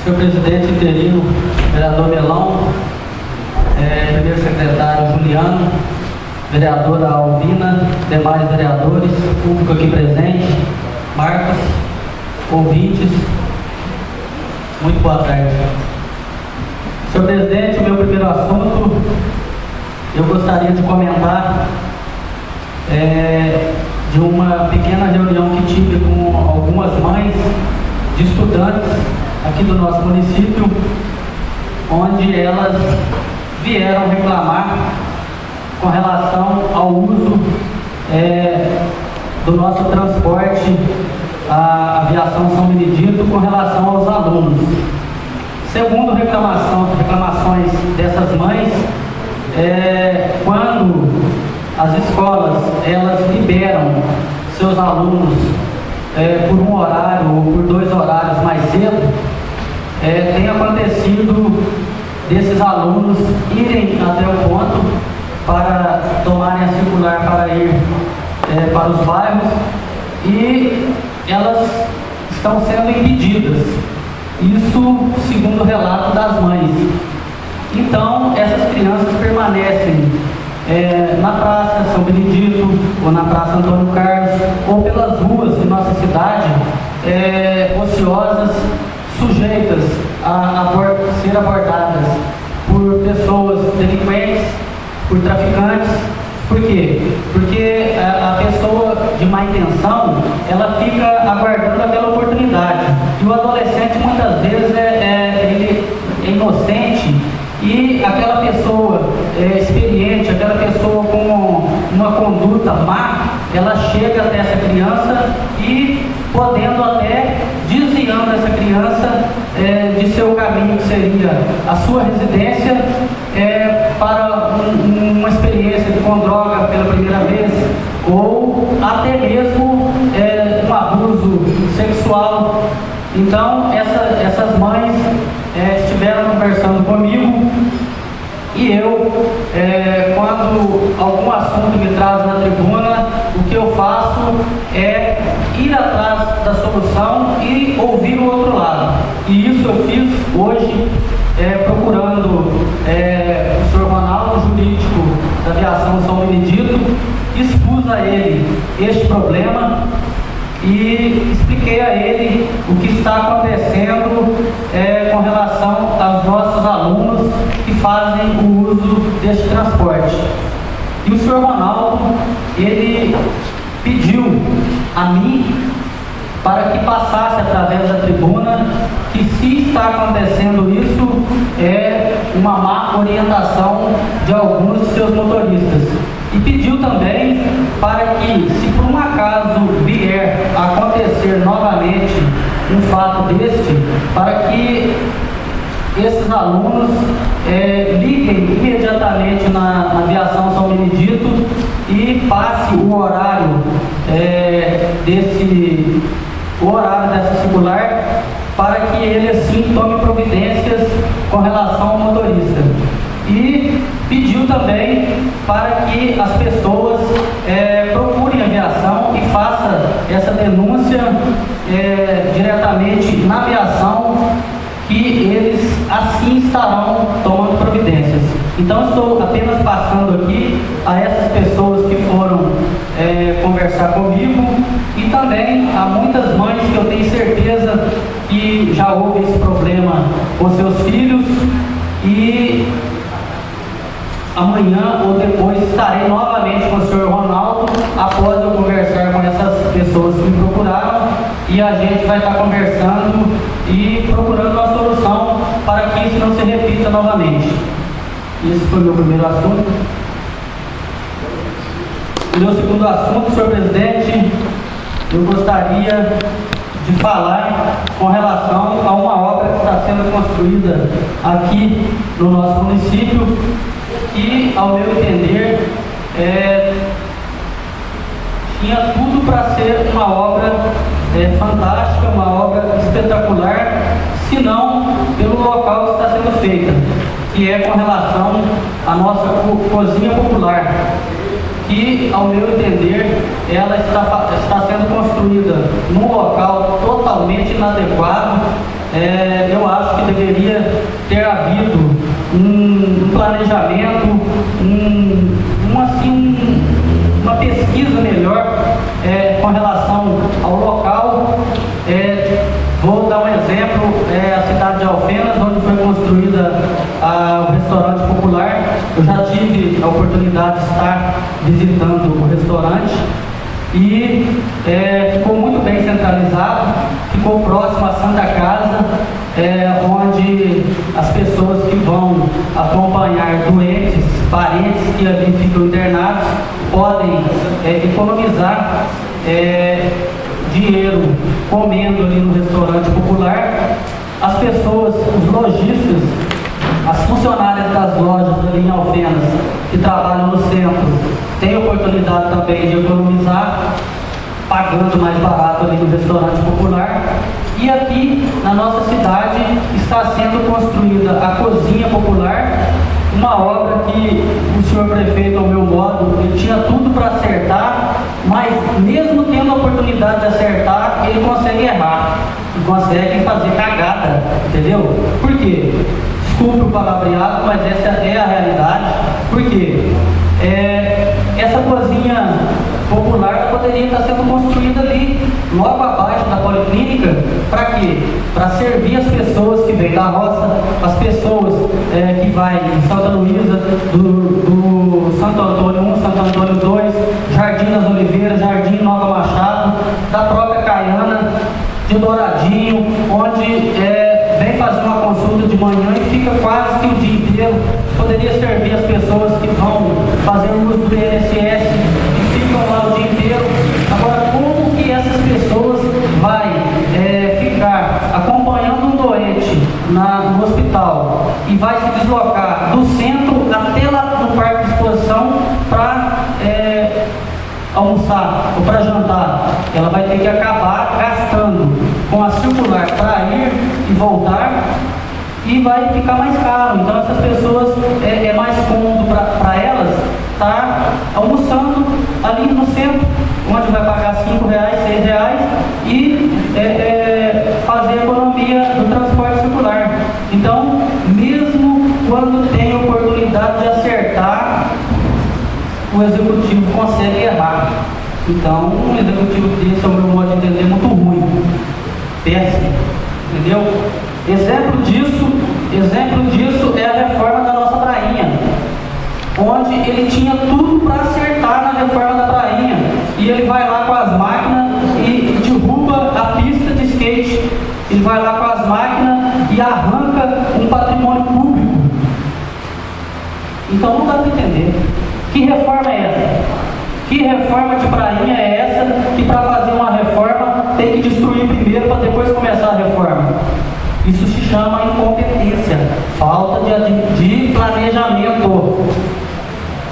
Senhor presidente interino, vereador Melão, primeiro secretário Juliano, vereadora Albina, demais vereadores, público aqui presente, Marcos, ouvintes, muito boa tarde. Senhor presidente, o meu primeiro assunto, eu gostaria de comentar de uma pequena reunião que tive com algumas mães de estudantes aqui do nosso município, onde elas vieram reclamar com relação ao uso do nosso transporte, a aviação São Benedito, com relação aos alunos. Segundo reclamações dessas mães, quando as escolas elas liberam seus alunos por um horário ou por 2 horários mais cedo, tem acontecido desses alunos irem até o ponto para tomarem a circular para ir para os bairros, e elas estão sendo impedidas. Isso segundo o relato das mães. Então, essas crianças permanecem na Praça São Benedito, ou na Praça Antônio Carlos, ou pelas ruas de nossa cidade, ociosas, sujeitas a ser abordadas por pessoas delinquentes, por traficantes. Por quê? Porque a pessoa de má intenção, ela fica aguardando aquela oportunidade. E o adolescente, muitas vezes, ele é inocente, e aquela pessoa experiente, aquela pessoa com uma conduta má, ela chega até essa criança e podendo até desviando essa criança de seu caminho, que seria a sua residência, para uma experiência com droga pela primeira vez, ou até mesmo um abuso sexual. Então, essas mães estiveram conversando comigo, e eu, quando algum assunto me traz na tribuna, o que eu faço é ir atrás da solução e ouvir o outro lado. E isso eu fiz hoje, procurando o senhor Ronaldo, jurídico da aviação São Benedito, expus a ele este problema e expliquei a ele o que está acontecendo com relação aos nossos alunos que fazem o uso deste transporte. E o senhor Ronaldo, ele pediu a mim para que passasse através da tribuna que, se está acontecendo isso, é uma má orientação de alguns de seus motoristas. E pediu também para que, se por um acaso vier a acontecer novamente um fato deste, para que esses alunos liguem imediatamente na aviação São Benedito e passe o horário dessa circular, para que ele assim tome providências com relação ao motorista. E pediu também para que as pessoas procurem a aviação e façam essa denúncia diretamente na aviação, que eles assim estarão tomando providências. Então, estou apenas passando aqui a essas pessoas que foram conversar comigo, e também a muitas mães que eu tenho certeza que já houve esse problema com seus filhos, e amanhã ou depois estarei novamente com o senhor Ronaldo, após eu conversar com essas pessoas que me procuraram, e a gente vai estar conversando e procurando uma solução para que isso não se repita novamente. Esse foi o meu primeiro assunto. O meu segundo assunto, senhor presidente, eu gostaria de falar com relação a uma obra que está sendo construída aqui no nosso município, e, ao meu entender, tinha tudo para ser uma obra fantástica, uma obra espetacular, se não pelo local que está sendo feita, que é com relação à nossa cozinha popular, que, ao meu entender, ela está sendo construída num local totalmente inadequado, eu acho que deveria ter havido um planejamento, uma pesquisa melhor com relação ao local. Vou dar um exemplo, a cidade de Alfenas, onde foi construída o restaurante popular. Eu já tive a oportunidade de estar visitando o restaurante e ficou muito bem centralizado, ficou próximo à Santa Casa, onde as pessoas que vão acompanhar doentes, parentes que ali ficam internados, podem economizar dinheiro comendo ali no restaurante popular. As pessoas, os lojistas, as funcionárias das lojas ali em Alfenas que trabalham no centro têm oportunidade também de economizar pagando mais barato ali no restaurante popular. E aqui na nossa cidade está sendo construída a cozinha popular, uma obra que o senhor prefeito, ao meu modo, ele tinha tudo para acertar, mas mesmo tendo a oportunidade de acertar, ele consegue errar, ele consegue fazer cagada, entendeu? Por quê? Desculpe o palavreado, mas essa é a realidade. Por quê? Essa cozinha popular poderia estar sendo construída ali, logo abaixo da policlínica. Para quê? Para servir as pessoas que vêm da roça, as pessoas que vai em Santa Luísa, do Santo Antônio 1, Santo Antônio 2, Jardim das Oliveiras, Jardim Nova Machado, da própria Caiana, de Douradinho, onde vem fazer uma consulta de manhã e fica quase que o dia inteiro. Poderia servir as pessoas que vão fazer uso do INSS e ficam lá o dia inteiro. Agora, como que essas pessoas vão ficar acompanhando um doente no hospital e vai se deslocar do centro até lá no parque de exposição para almoçar ou para jantar? Ela vai ter que acabar gastando com a circular para ir e voltar, e vai ficar mais caro. Então essas pessoas é mais cômodo para elas estar almoçando ali no centro, onde vai pagar R$5, R$6 e fazer a economia do transporte circular. Então, mesmo quando tem oportunidade de acertar, o executivo consegue errar. Então, um executivo desse, ao meu modo de entender, é muito ruim, péssimo, entendeu? Exemplo disso é a reforma da nossa prainha, onde ele tinha tudo para acertar na reforma da prainha, e ele vai lá com as máquinas e derruba a pista de skate. Ele vai lá com as máquinas e arranca um patrimônio público. Então não dá para entender. Que reforma é essa? Que reforma de prainha é essa que, para fazer uma reforma, tem que destruir primeiro para depois começar a reforma? Isso se chama incompetência, falta de planejamento.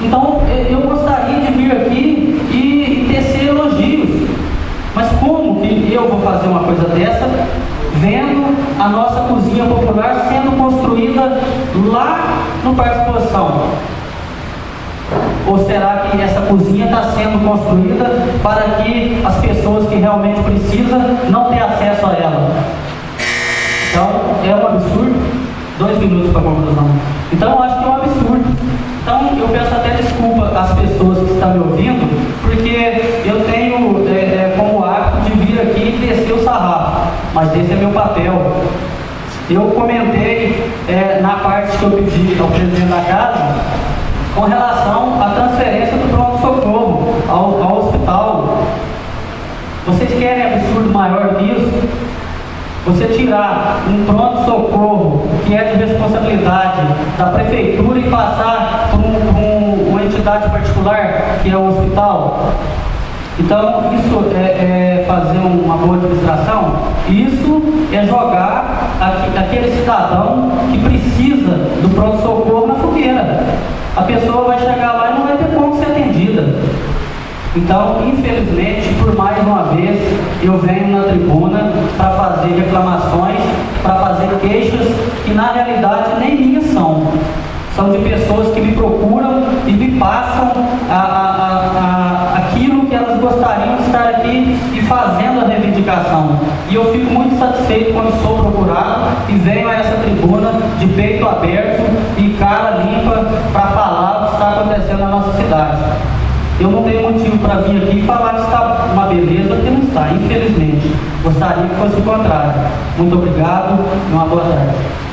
Então, eu gostaria de vir aqui e tecer elogios, mas como que eu vou fazer uma coisa dessa, vendo a nossa cozinha popular sendo construída lá no Parque de Exposição? Ou será que essa cozinha está sendo construída para que as pessoas que realmente precisam não tenham acesso a ela? Então, é um absurdo. 2 minutos para a conclusão. Então, eu acho que é um absurdo. Então, eu peço até desculpa às pessoas que estão me ouvindo, porque eu tenho como hábito de vir aqui e descer o sarrafo, mas esse é meu papel. Eu comentei na parte que eu pedi ao presidente da casa com relação à transferência do pronto-socorro ao hospital. Vocês querem absurdo maior que isso? Você tirar um pronto-socorro que é de responsabilidade da prefeitura e passar por uma entidade particular, que é o hospital? Então, isso é fazer uma boa administração? Isso é jogar aquele cidadão que precisa do pronto-socorro na fogueira. A pessoa vai chegar lá e não vai ter como ser atendida. Então, infelizmente, por mais uma vez, eu venho na tribuna para fazer reclamações, para fazer queixas que na realidade nem minhas são. São de pessoas que me procuram e me passam aquilo que elas gostariam de estar aqui e fazer fazendo a reivindicação. E eu fico muito satisfeito quando sou procurado e venho a essa tribuna de peito aberto e cara limpa para falar o que está acontecendo na nossa cidade. Eu não tenho motivo para vir aqui e falar que está uma beleza, que não está, infelizmente. Gostaria que fosse o contrário. Muito obrigado e uma boa tarde.